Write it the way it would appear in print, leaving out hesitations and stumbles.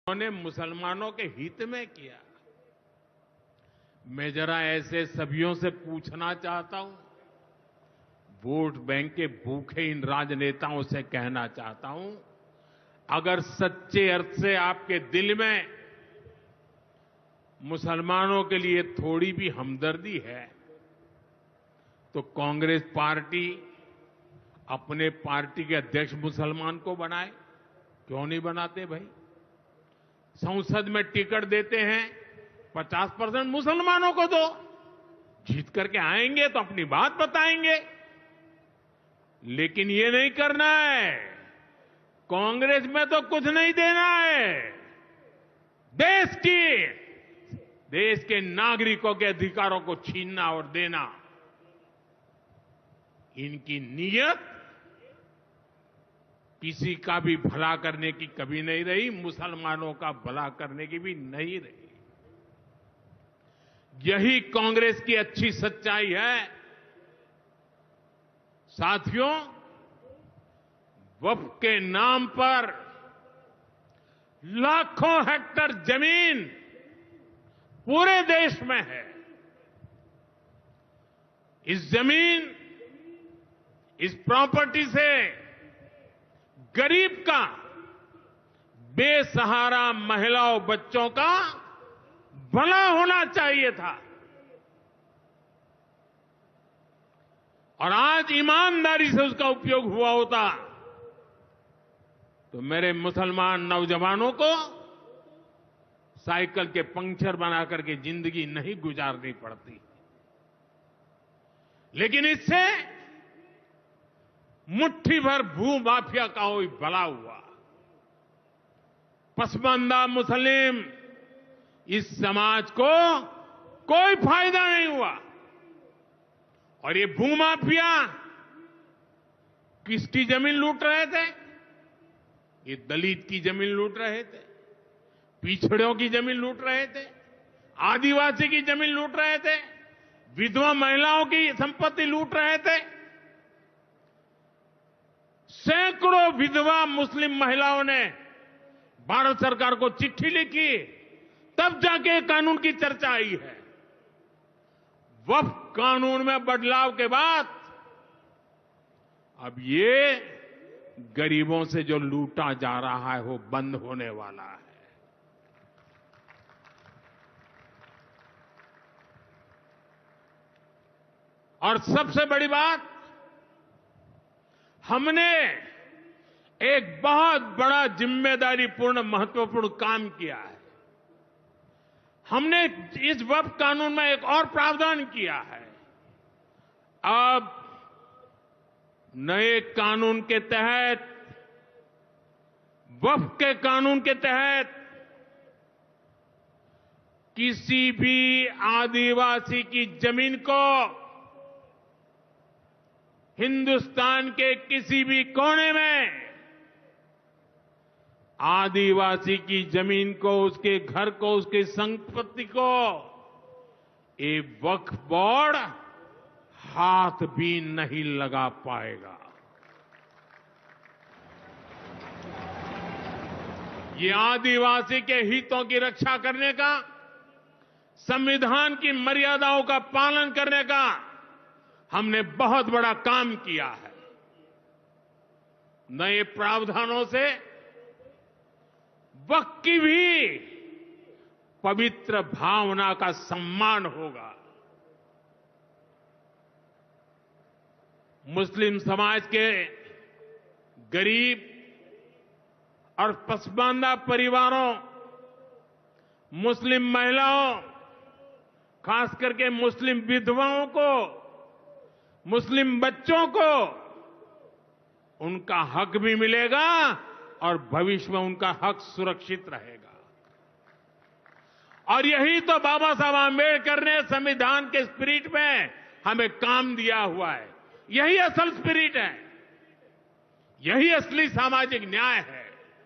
उन्होंने मुसलमानों के हित में किया। मैं जरा ऐसे सभियों से पूछना चाहता हूं, वोट बैंक के भूखे इन राजनेताओं से कहना चाहता हूं, अगर सच्चे अर्थ से आपके दिल में मुसलमानों के लिए थोड़ी भी हमदर्दी है तो कांग्रेस पार्टी अपने पार्टी के अध्यक्ष मुसलमान को बनाए। क्यों नहीं बनाते भाई? संसद में टिकट देते हैं 50% मुसलमानों को दो। जीत करके आएंगे तो अपनी बात बताएंगे, लेकिन ये नहीं करना है। कांग्रेस में तो कुछ नहीं देना है। देश के नागरिकों के अधिकारों को छीनना और देना, इनकी नीयत किसी का भी भला करने की कभी नहीं रही, मुसलमानों का भला करने की भी नहीं रही। यही कांग्रेस की अच्छी सच्चाई है। साथियों, वक्फ के नाम पर लाखों हेक्टेयर जमीन पूरे देश में है। इस जमीन, इस प्रॉपर्टी से गरीब का, बेसहारा महिलाओं बच्चों का भला होना चाहिए था। और आज ईमानदारी से उसका उपयोग हुआ होता तो मेरे मुसलमान नौजवानों को साइकिल के पंक्चर बना करके जिंदगी नहीं गुजारनी पड़ती। लेकिन इससे मुट्ठी भर भू माफिया का कोई भला हुआ। पसमानदा मुस्लिम इस समाज को कोई फायदा नहीं हुआ। और ये भूमाफिया किसकी जमीन लूट रहे थे? ये दलित की जमीन लूट रहे थे, पिछड़ों की जमीन लूट रहे थे, आदिवासी की जमीन लूट रहे थे, विधवा महिलाओं की संपत्ति लूट रहे थे। सैकड़ों विधवा मुस्लिम महिलाओं ने भारत सरकार को चिट्ठी लिखी, तब जाके कानून की चर्चा आई है। वक्फ कानून में बदलाव के बाद अब ये गरीबों से जो लूटा जा रहा है वो बंद होने वाला है। और सबसे बड़ी बात, हमने एक बहुत बड़ा जिम्मेदारीपूर्ण महत्वपूर्ण काम किया है। हमने इस वक्फ कानून में एक और प्रावधान किया है। अब नए कानून के तहत, वक्फ के कानून के तहत, किसी भी आदिवासी की जमीन को हिंदुस्तान के किसी भी कोने में आदिवासी की जमीन को, उसके घर को, उसकी संपत्ति को एक वक्फ बोर्ड हाथ भी नहीं लगा पाएगा। ये आदिवासी के हितों की रक्षा करने का, संविधान की मर्यादाओं का पालन करने का हमने बहुत बड़ा काम किया है। नए प्रावधानों से वक्फ की भी पवित्र भावना का सम्मान होगा। मुस्लिम समाज के गरीब और पसमानदा परिवारों, मुस्लिम महिलाओं, खास करके मुस्लिम विधवाओं को, मुस्लिम बच्चों को उनका हक भी मिलेगा और भविष्य में उनका हक सुरक्षित रहेगा। और यही तो बाबा साहब आंबेडकर ने संविधान के स्पिरिट में हमें काम दिया हुआ है। यही असल स्पिरिट है, यही असली सामाजिक न्याय है।